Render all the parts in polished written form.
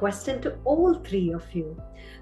question to all three of you.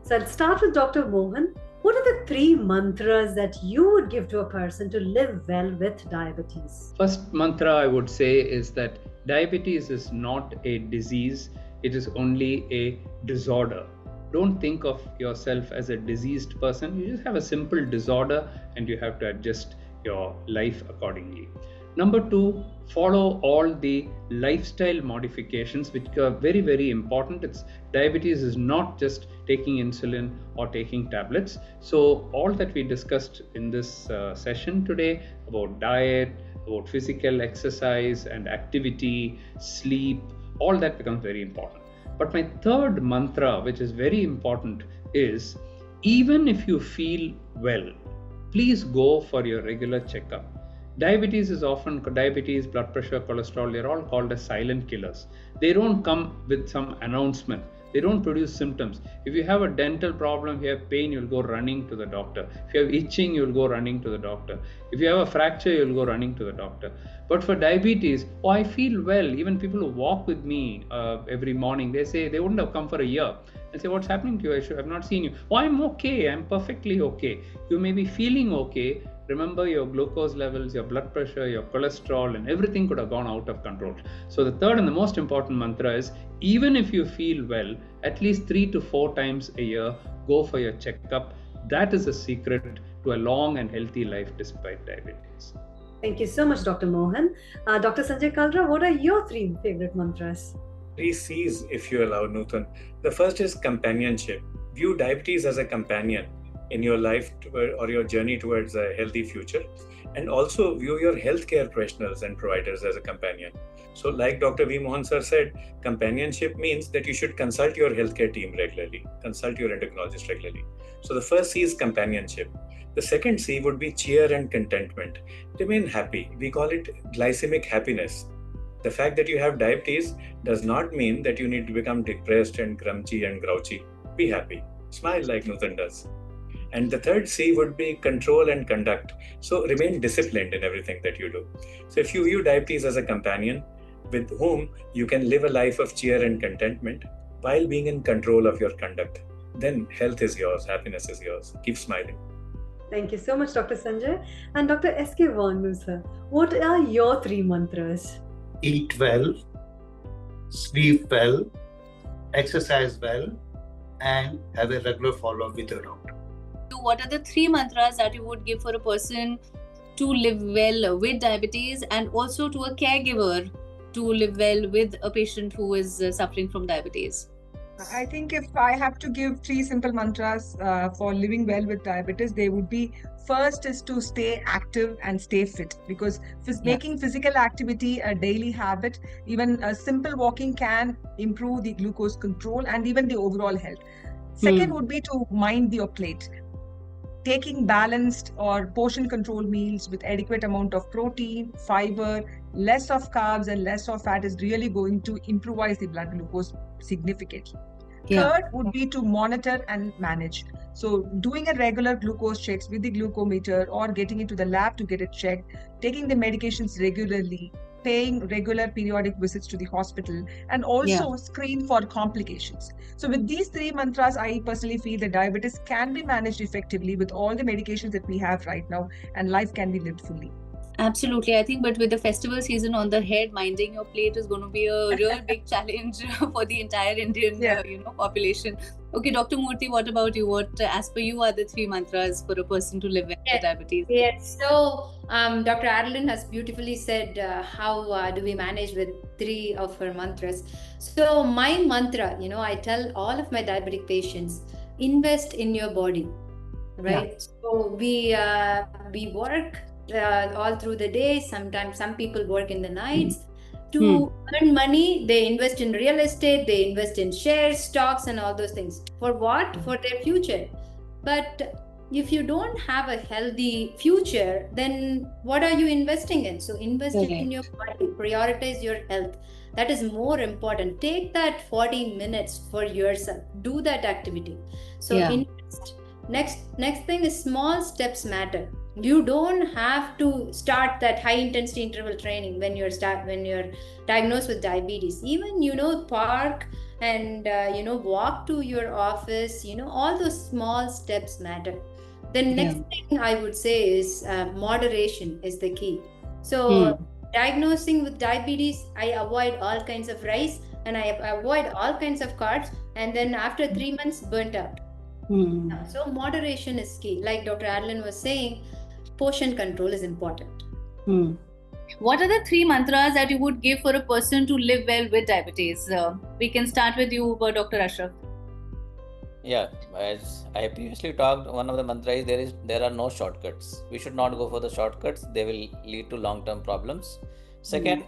So I'll start with Dr. Mohan. What are the three mantras that you would give to a person to live well with diabetes? First mantra I would say is that diabetes is not a disease, it is only a disorder. Don't think of yourself as a diseased person. You just have a simple disorder and you have to adjust your life accordingly. Number two, follow all the lifestyle modifications which are very, very important. Diabetes is not just taking insulin or taking tablets. So all that we discussed in this session today about diet, about physical exercise and activity, sleep, all that becomes very important. But my third mantra, which is very important, is even if you feel well, please go for your regular checkup. Diabetes, blood pressure, cholesterol, they're all called as silent killers. They don't come with some announcement. They don't produce symptoms. If you have a dental problem, you have pain, you'll go running to the doctor. If you have itching, you'll go running to the doctor. If you have a fracture, you'll go running to the doctor. But for diabetes, I feel well. Even people who walk with me every morning, they say they wouldn't have come for a year. I say, what's happening to you? I've not seen you. I'm okay. I'm perfectly okay. You may be feeling okay. Remember, your glucose levels, your blood pressure, your cholesterol, and everything could have gone out of control. So the third and the most important mantra is, even if you feel well, at least 3 to 4 times a year, go for your checkup. That is the secret to a long and healthy life despite diabetes. Thank you so much, Dr. Mohan. Dr. Sanjay Kalra, what are your three favorite mantras? 3 C's, if you allow, Nutan. The first is companionship. View diabetes as a companion in your life or your journey towards a healthy future, and also view your healthcare professionals and providers as a companion. So like Dr. V. Mohan sir said, companionship means that you should consult your healthcare team regularly, consult your endocrinologist regularly. So the first C is companionship. The second C would be cheer and contentment. Remain happy. We call it glycemic happiness. The fact that you have diabetes does not mean that you need to become depressed and grumpy and grouchy. Be happy. Smile like Nutan does. And the third C would be control and conduct. So remain disciplined in everything that you do. So if you view diabetes as a companion with whom you can live a life of cheer and contentment while being in control of your conduct, then health is yours, happiness is yours. Keep smiling. Thank you so much, Dr. Sanjay. And Dr. S.K. Vandu, sir, what are your three mantras? Eat well, sleep well, exercise well, and have a regular follow-up with your doctor. What are the three mantras that you would give for a person to live well with diabetes, and also to a caregiver to live well with a patient who is suffering from diabetes? I think if I have to give 3 simple mantras for living well with diabetes, they would be: first is to stay active and stay fit, because making physical activity a daily habit, even a simple walking, can improve the glucose control and even the overall health. Second would be to mind your plate. Taking balanced or portion control meals with adequate amount of protein, fiber, less of carbs and less of fat is really going to improvise the blood glucose significantly. Third would be to monitor and manage. So doing a regular glucose checks with the glucometer or getting into the lab to get it checked, taking the medications regularly, paying regular periodic visits to the hospital, and also screen for complications. So with these 3 mantras, I personally feel that diabetes can be managed effectively with all the medications that we have right now, and life can be lived fully. Absolutely. I think, but with the festival season on the head, minding your plate is going to be a real big challenge for the entire Indian population. Okay, Dr. Murthy, what about you? What, as per you, are the 3 mantras for a person to live with diabetes? Yes. So, Dr. Adeline has beautifully said how do we manage with 3 of her mantras. So, my mantra, I tell all of my diabetic patients, invest in your body, right? Yeah. So, we work all through the day. Sometimes some people work in the nights. To earn money, they invest in real estate, they invest in shares, stocks, and all those things. For what? For their future. But if you don't have a healthy future, then what are you investing in? So invest in your body, prioritize your health. That is more important. Take that 40 minutes for yourself. Do that activity. So invest. Next thing is small steps matter. You don't have to start that high intensity interval training when you're diagnosed with diabetes. Even park and walk to your office. All those small steps matter. The next thing I would say is moderation is the key. So diagnosing with diabetes, I avoid all kinds of rice and I avoid all kinds of carbs, and then after 3 months burnt out. So moderation is key. Like Dr. Adeline was saying, portion control is important. What are the 3 mantras that you would give for a person to live well with diabetes? We can start with you, Dr. Ashraf. Yeah, as I previously talked, one of the mantras is there are no shortcuts. We should not go for the shortcuts. They will lead to long-term problems. Second,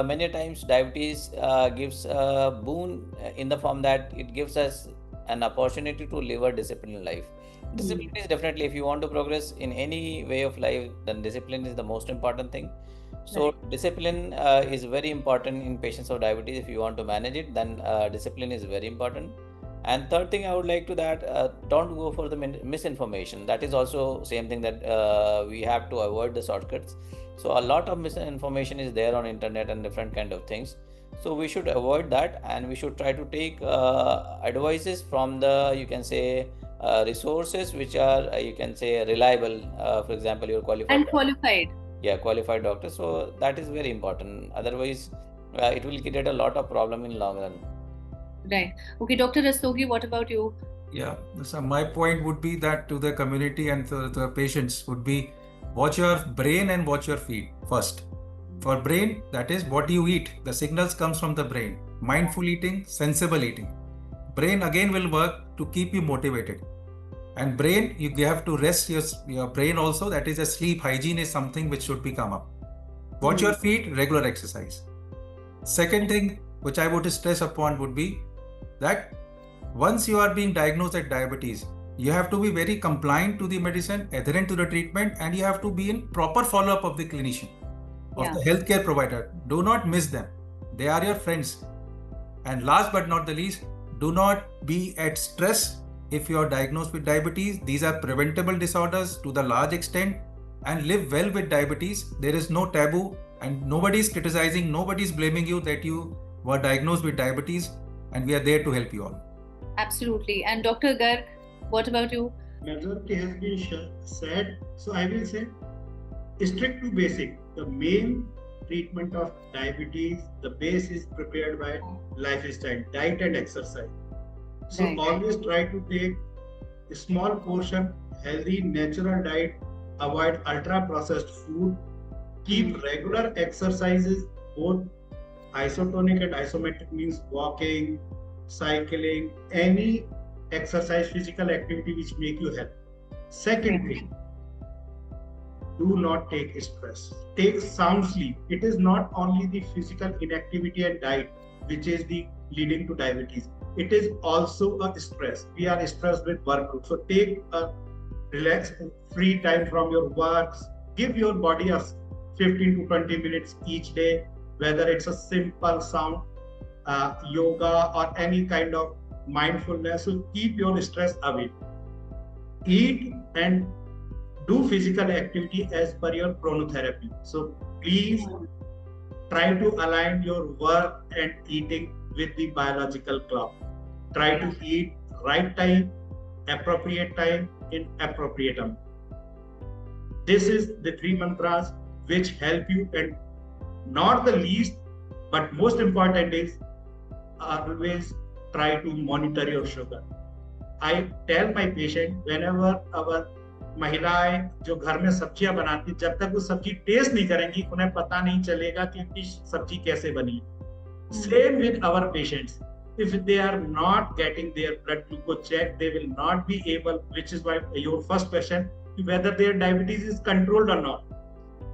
many times diabetes gives a boon in the form that it gives us an opportunity to live a disciplined life. Discipline is definitely, if you want to progress in any way of life, then discipline is the most important thing. So discipline is very important in patients of diabetes. If you want to manage it, then discipline is very important. And third thing I would like to that, don't go for the misinformation. That is also same thing that we have to avoid the shortcuts. So a lot of misinformation is there on internet and different kind of things. So we should avoid that, and we should try to take advices from the, you can say, resources which are, you can say, reliable. For example, you're qualified. And qualified. Yeah, qualified doctor. So that is very important. Otherwise, it will create a lot of problem in long run. Right. Okay, Dr. Rastogi, what about you? Yeah, so my point would be that to the community and to the patients would be, watch your brain and watch your feet first. For brain, that is what you eat. The signals comes from the brain. Mindful eating, sensible eating. Brain again will work to keep you motivated. And brain, you have to rest your brain also. That is, a sleep hygiene is something which should be come up. Watch your feet, regular exercise. Second thing which I would stress upon would be that once you are being diagnosed with diabetes, you have to be very compliant to the medicine, adherent to the treatment, and you have to be in proper follow-up of the clinician, of the healthcare provider. Do not miss them. They are your friends. And last but not the least, do not be at stress if you are diagnosed with diabetes. These are preventable disorders to the large extent, and live well with diabetes. There is no taboo, and nobody is criticizing, nobody is blaming you that you were diagnosed with diabetes, and we are there to help you all. Absolutely. And Dr. Garg, what about you? Majority has been said, so I will say strict to basic. The main treatment of diabetes, the base is prepared by lifestyle, diet and exercise. So always try to take a small portion, healthy, natural diet, avoid ultra processed food, keep regular exercises, both isotonic and isometric, means walking, cycling, any exercise, physical activity which make you healthy. Second thing, do not take stress. Take sound sleep. It is not only the physical inactivity and diet which is the leading to diabetes. It is also a stress. We are stressed with workload. So take a relaxed, free time from your works. Give your body a 15 to 20 minutes each day, whether it's a simple sound, yoga, or any kind of mindfulness. So keep your stress away. Eat and do physical activity as per your chronotherapy. So please try to align your work and eating with the biological clock. Try to eat right time, appropriate time, in appropriate amount. This is the 3 mantras which help you, and not the least, but most important is always try to monitor your sugar. I tell my patient, whenever our महिलाएं जो घर में सब्जियां बनाती, जब तक वो सब्जी टेस्ट नहीं करेंगी, उन्हें पता नहीं चलेगा कि उनकी सब्जी कैसे बनी. Same with our patients. If they are not getting their blood glucose checked, they will not be able, which is why your first question, whether their diabetes is controlled or not.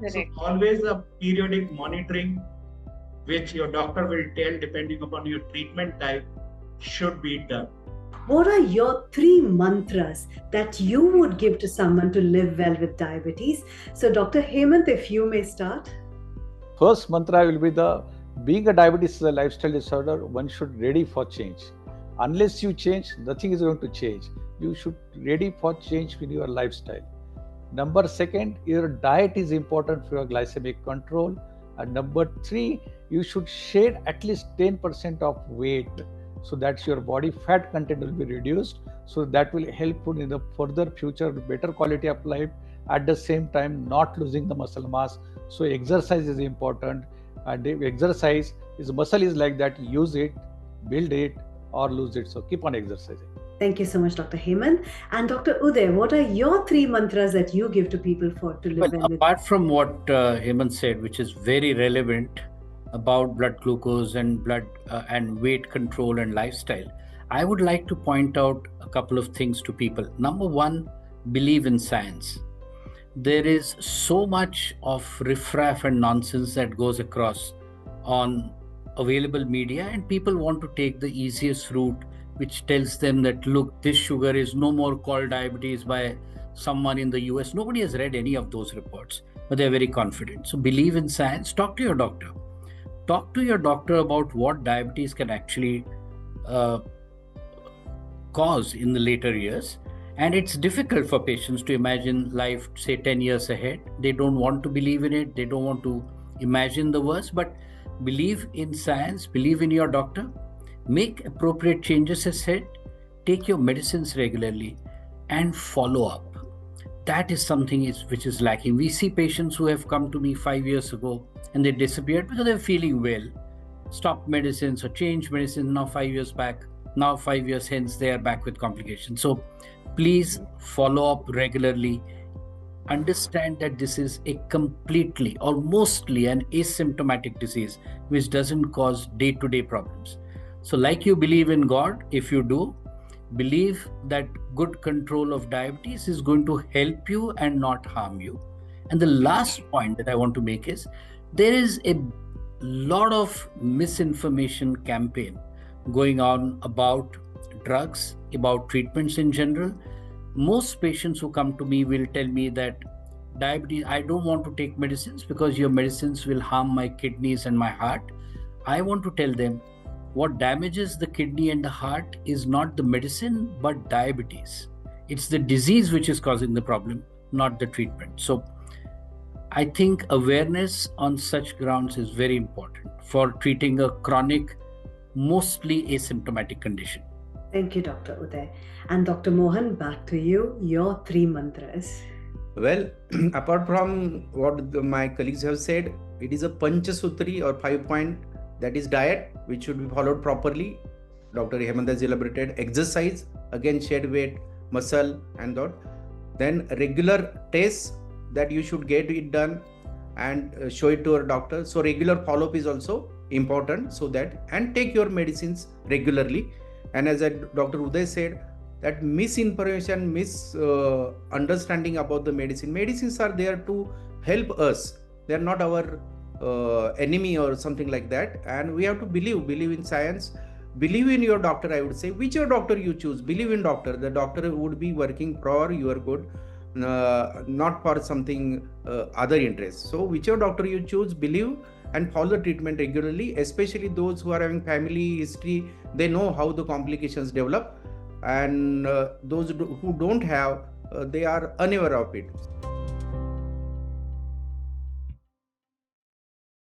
So always a periodic monitoring, which your doctor will tell depending upon your treatment type, should be done. What are your 3 mantras that you would give to someone to live well with diabetes? So Dr. Hemant, if you may start. First mantra will be being a diabetes is a lifestyle disorder, one should ready for change. Unless you change, nothing is going to change. You should ready for change with your lifestyle. Number 2, your diet is important for your glycemic control. And number 3, you should shed at least 10% of weight so that your body fat content will be reduced, so that will help you in the further future better quality of life, at the same time not losing the muscle mass. So exercise is important, and exercise is, muscle is like that, use it, build it or lose it, so keep on exercising. Thank you so much, Dr. Hemant. And Dr. Uday, what are your 3 mantras that you give to people to live well? Apart from what Hemant said, which is very relevant about blood glucose and blood and weight control and lifestyle, I would like to point out a couple of things to people. Number one, believe in science. There is so much of riffraff and nonsense that goes across on available media, and people want to take the easiest route, which tells them that, look, this sugar is no more called diabetes by someone in the US. Nobody has read any of those reports, but they're very confident. So believe in science. Talk to your doctor. Talk to your doctor about what diabetes can actually cause in the later years. And it's difficult for patients to imagine life, say, 10 years ahead. They don't want to believe in it. They don't want to imagine the worst, but believe in science, believe in your doctor, make appropriate changes as said, take your medicines regularly and follow up. That is something which is lacking. We see patients who have come to me 5 years ago and they disappeared because they're feeling well, stopped medicines or changed medicine now 5 years back. Now 5 years hence, they are back with complications. So please follow up regularly. Understand that this is a completely or mostly an asymptomatic disease which doesn't cause day-to-day problems. So like you believe in God, if you do, believe that good control of diabetes is going to help you and not harm you. And the last point that I want to make is there is a lot of misinformation campaign going on about drugs, about treatments in general. Most patients who come to me will tell me that diabetes, I don't want to take medicines because your medicines will harm my kidneys and my heart. I want to tell them what damages the kidney and the heart is not the medicine, but diabetes. It's the disease which is causing the problem, not the treatment. So I think awareness on such grounds is very important for treating a chronic, mostly asymptomatic condition. Thank you, Dr. Uday. And Dr. Mohan, back to you, your 3 mantras. Well, apart from what my colleagues have said, it is a Panchasutri or 5 point, that is diet, which should be followed properly. Dr. Hemant has elaborated. Exercise, again shed weight, muscle and that. Then regular tests that you should get it done and show it to your doctor. So regular follow-up is also important, so that, and take your medicines regularly. And as Dr. Uday said, that misinformation, misunderstanding about the medicine. Medicines are there to help us. They are not our enemy or something like that. And we have to believe in science, believe in your doctor. I would say, whichever doctor you choose, believe in doctor. The doctor would be working for your good, not for something other interest. So whichever doctor you choose, believe and follow the treatment regularly, especially those who are having family history. They know how the complications develop, and those who don't have, they are unaware of it.